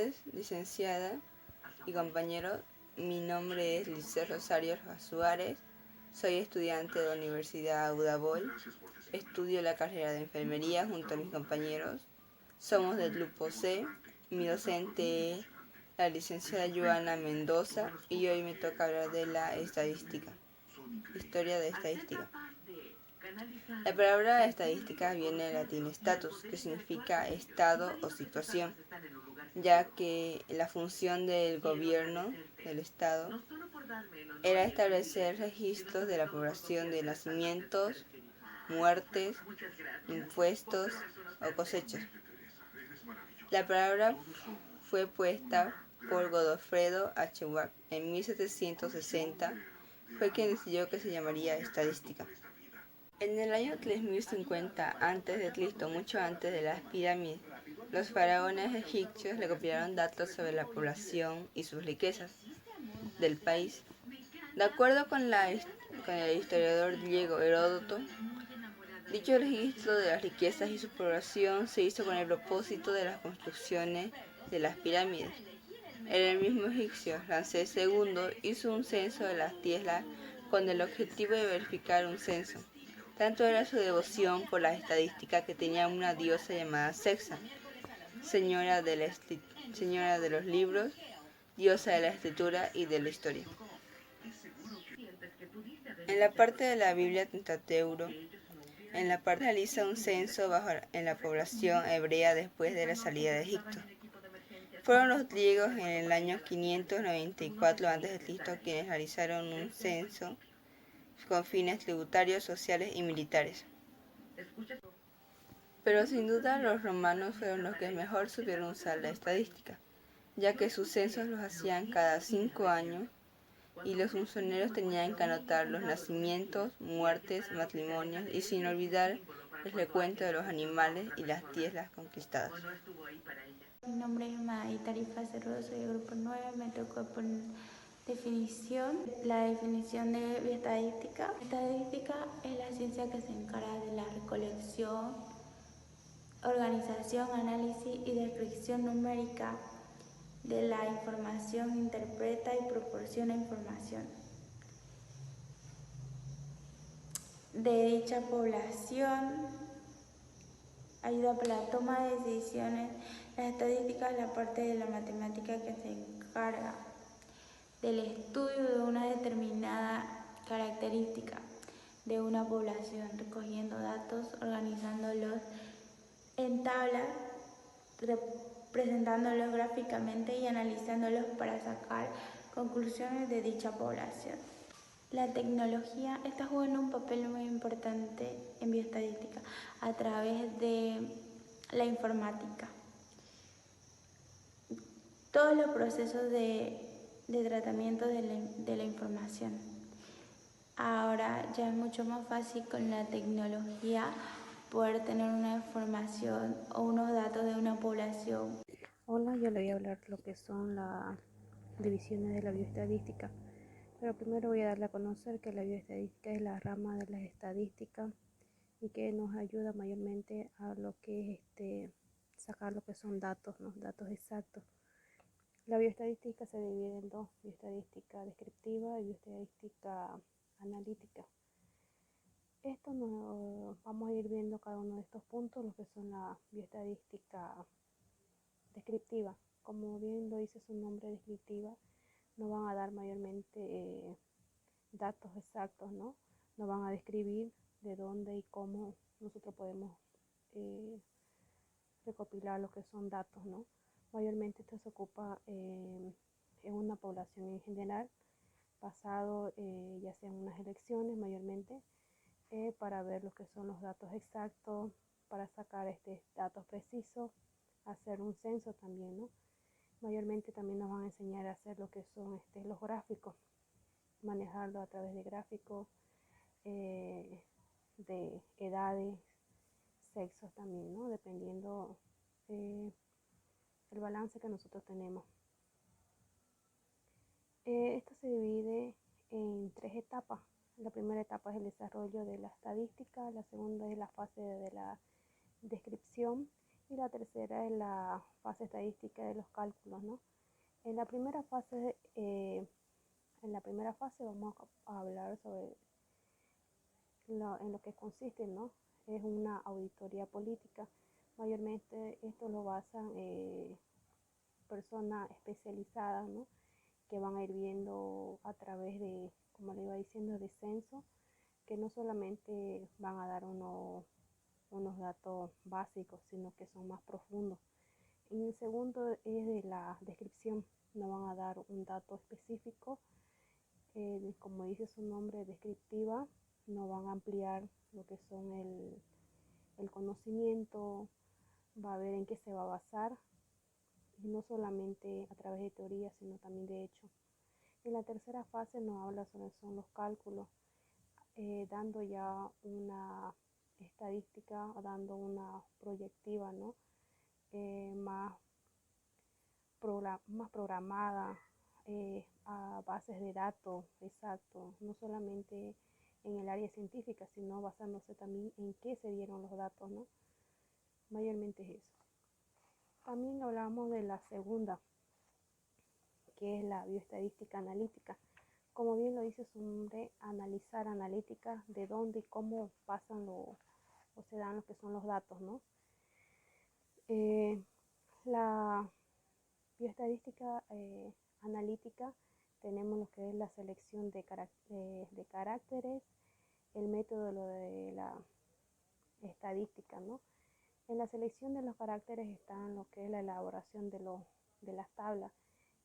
tardes, licenciada y compañeros. Mi nombre es Liceo Rosario Suárez. Soy estudiante de la Universidad Udabol. Estudio la carrera de enfermería junto a mis compañeros. Somos del grupo C. Mi docente es la licenciada Joana Mendoza y hoy me toca hablar de la estadística. Historia de estadística. La palabra estadística viene del latín status, que significa estado o situación, ya que la función del gobierno del Estado era establecer registros de la población de nacimientos, muertes, impuestos o cosechas. La palabra fue puesta por Godofredo H. Wack en 1760, fue quien decidió que se llamaría estadística. En el año 3050 a.C., mucho antes de las pirámides, los faraones egipcios recopilaron datos sobre la población y sus riquezas del país. De acuerdo con el historiador griego Heródoto, dicho registro de las riquezas y su población se hizo con el propósito de las construcciones de las pirámides. El mismo egipcio, Ramsés II, hizo un censo de las tierras con el objetivo de verificar un censo. Tanto era su devoción por la estadística que tenía una diosa llamada Sexa, señora de los libros, diosa de la escritura y de la historia. En la parte de la Biblia Pentateuco, en la parte realiza un censo en la población hebrea después de la salida de Egipto. Fueron los griegos en el año 594 a.C. quienes realizaron un censo con fines tributarios, sociales y militares. Pero sin duda los romanos fueron los que mejor supieron usar la estadística, ya que sus censos los hacían cada 5 años y los funcionarios tenían que anotar los nacimientos, muertes, matrimonios y sin olvidar el recuento de los animales y las tierras conquistadas. Mi nombre es Maday Tarifa Cerro, soy del grupo 9, me tocó por definición, la definición de bioestadística. Estadística es la ciencia que se encarga de la recolección, organización, análisis y descripción numérica de la información, interpreta y proporciona información de dicha población, ayuda para la toma de decisiones. La estadística es la parte de la matemática que se encarga del estudio de una determinada característica de una población, recogiendo datos, organizándolos en tablas, representándolos gráficamente y analizándolos para sacar conclusiones de dicha población. La tecnología está jugando un papel muy importante en bioestadística a través de la informática. Todos los procesos de tratamiento de la información. Ahora ya es mucho más fácil con la tecnología poder tener una información o unos datos de una población. Hola, yo le voy a hablar de lo que son las divisiones de la bioestadística. Pero primero voy a darle a conocer que la bioestadística es la rama de la estadística y que nos ayuda mayormente a lo que es sacar lo que son datos, ¿no? Datos exactos. La bioestadística se divide en dos: bioestadística descriptiva y bioestadística analítica. Esto nos vamos a ir viendo cada uno de estos puntos, lo que son la bioestadística descriptiva. Como bien lo dice su nombre, descriptiva, nos van a dar mayormente datos exactos, ¿no? Nos van a describir de dónde y cómo nosotros podemos recopilar lo que son datos, ¿no? Mayormente esto se ocupa en una población en general, basado ya sea en unas elecciones mayormente, para ver lo que son los datos exactos, para sacar datos precisos, hacer un censo también, ¿no? Mayormente también nos van a enseñar a hacer lo que son los gráficos, manejarlo a través de gráficos, de edades, sexos también, ¿no? Dependiendo el balance que nosotros tenemos. Esto se divide en 3 etapas. La primera etapa es el desarrollo de la estadística, la segunda es la fase de la descripción Y la tercera es la fase estadística de los cálculos, ¿no? En la primera fase, vamos a hablar sobre en lo que consiste, ¿no? Es una auditoría política. Mayormente esto lo basan personas especializadas, ¿no? Que van a ir viendo a través de, como le iba diciendo, de censo, que no solamente van a dar unos datos básicos, sino que son más profundos. En el segundo es de la descripción, no van a dar un dato específico, como dice su nombre, descriptiva, no van a ampliar lo que son el conocimiento, va a ver en qué se va a basar, y no solamente a través de teoría, sino también de hecho. En la tercera fase nos habla sobre son los cálculos, dando ya una estadística, dando una proyectiva, ¿no? Más programada, a bases de datos exactos, no solamente en el área científica, sino basándose también en qué se dieron los datos, ¿no? Mayormente es eso. También hablamos de la segunda, que es la bioestadística analítica. Como bien lo dice su nombre, analizar analítica, de dónde y cómo pasan o se dan lo que son los datos, ¿no? La bioestadística analítica, tenemos lo que es la selección de caracteres, el método de la estadística, ¿no? En la selección de los caracteres están lo que es la elaboración de las tablas.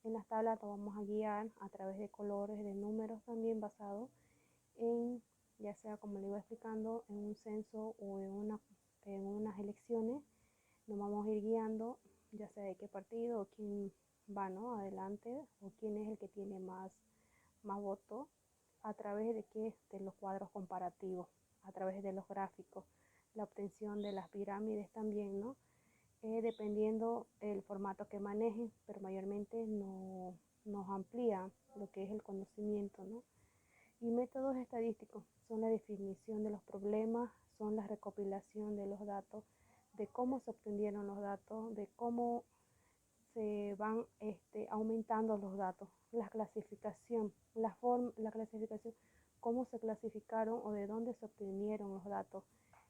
En las tablas nos vamos a guiar a través de colores, de números también basados en, ya sea como le iba explicando, en un censo o en unas elecciones. Nos vamos a ir guiando, ya sea de qué partido o quién va, ¿no? Adelante, o quién es el que tiene más votos, a través de los cuadros comparativos, a través de los gráficos, la obtención de las pirámides también, ¿no? Dependiendo el formato que manejen, pero mayormente nos amplía lo que es el conocimiento, ¿no? Y métodos estadísticos son la definición de los problemas, son la recopilación de los datos, de cómo se obtuvieron los datos, de cómo se van aumentando los datos, la clasificación, la clasificación, cómo se clasificaron o de dónde se obtuvieron los datos.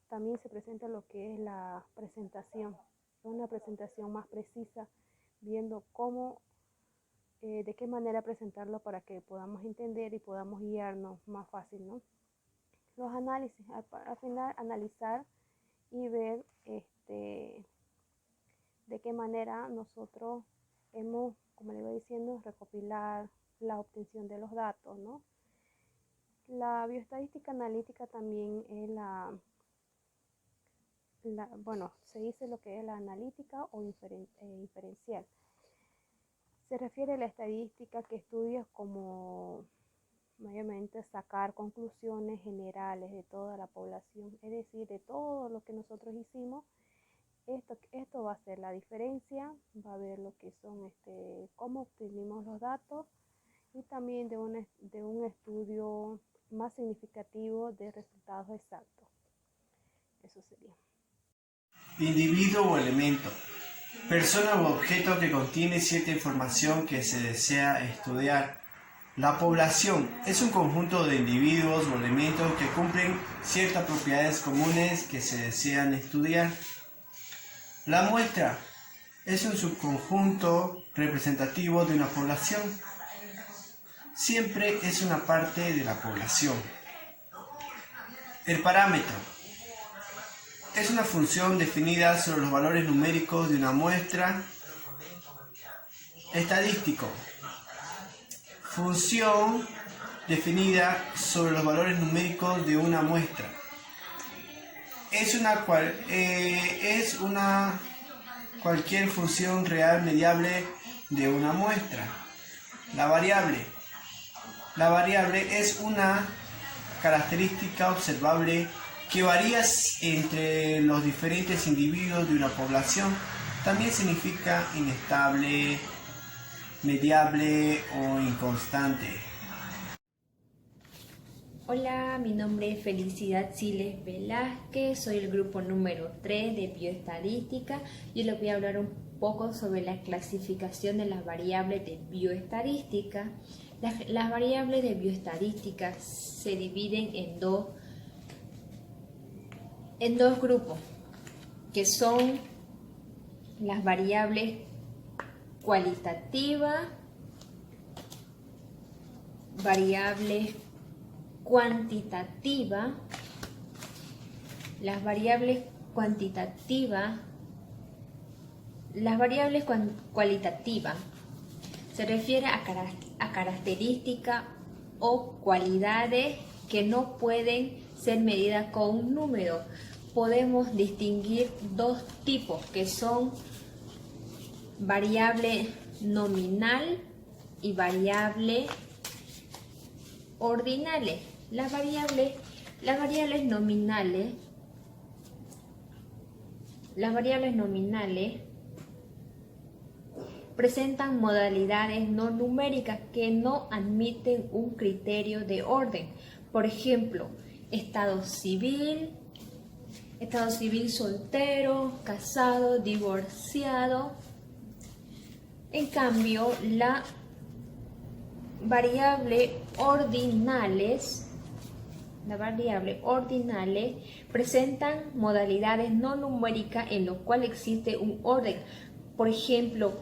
También se presenta lo que es la presentación, una presentación más precisa, viendo cómo, de qué manera presentarlo para que podamos entender y podamos guiarnos más fácil, ¿no? Los análisis, al final analizar y ver de qué manera nosotros hemos, como le iba diciendo, recopilar la obtención de los datos, ¿no? La bioestadística analítica también es bueno, se dice lo que es la analítica o inferencial. Se refiere a la estadística que estudia como mayormente sacar conclusiones generales de toda la población, es decir, de todo lo que nosotros hicimos. Esto va a ser la diferencia, va a ver lo que son cómo obtuvimos los datos y también de un estudio más significativo de resultados exactos. Eso sería. Individuo o elemento. Persona u objeto que contiene cierta información que se desea estudiar. La población es un conjunto de individuos o elementos que cumplen ciertas propiedades comunes que se desean estudiar. La muestra es un subconjunto representativo de una población. Siempre es una parte de la población. El parámetro es una función definida sobre los valores numéricos de una muestra. Estadístico. Función definida sobre los valores numéricos de una muestra. Es cualquier función real mediable de una muestra. La variable. La variable es una característica observable que varía entre los diferentes individuos de una población. También significa inestable, mediable o inconstante. Hola, mi nombre es Felicidad Siles Velázquez, soy el grupo número 3 de bioestadística y les voy a hablar un poco sobre la clasificación de las variables de bioestadística. Las variables de bioestadística se dividen en dos grupos, que son las variables cualitativas, variables cuantitativa. Las variables cuantitativas, cualitativas se refiere a características o cualidades que no pueden ser medidas con un número. Podemos distinguir dos tipos, que son variable nominal y variable ordinales. Las variables nominales presentan modalidades no numéricas que no admiten un criterio de orden. Por ejemplo, estado civil soltero, casado, divorciado. En cambio, la variable ordinales presentan modalidades no numéricas en lo cual existe un orden. Por ejemplo,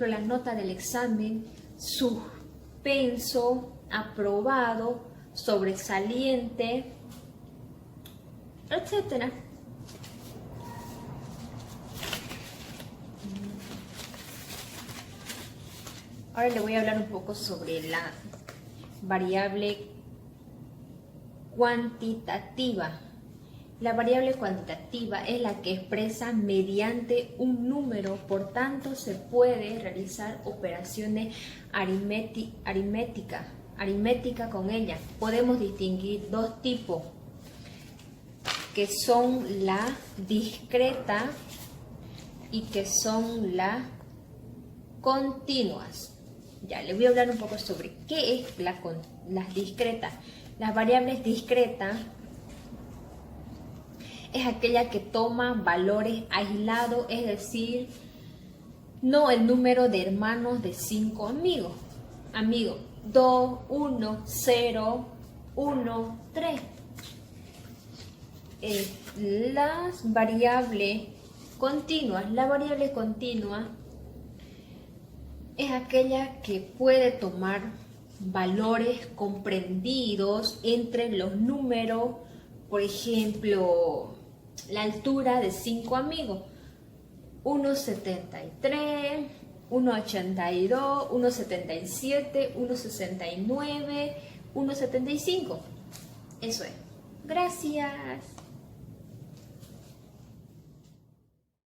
la nota del examen, suspenso, aprobado, sobresaliente, etc. Ahora le voy a hablar un poco sobre la variable cuantitativa. La variable cuantitativa es la que expresa mediante un número, por tanto se puede realizar operaciones aritméticas con ella. Podemos distinguir dos tipos, que son la discreta y que son las continuas. Ya, les voy a hablar un poco sobre qué es las discretas. Las variables discretas es aquella que toma valores aislados, es decir, no el número de hermanos de 5 amigos. 2, 1, 0, 1, 3. Las variables continuas. La variable continua es aquella que puede tomar valores comprendidos entre los números, por ejemplo, la altura de 5 amigos, 1,73, 1,82, 1,77, 1,69, 1,75. Eso es. Gracias.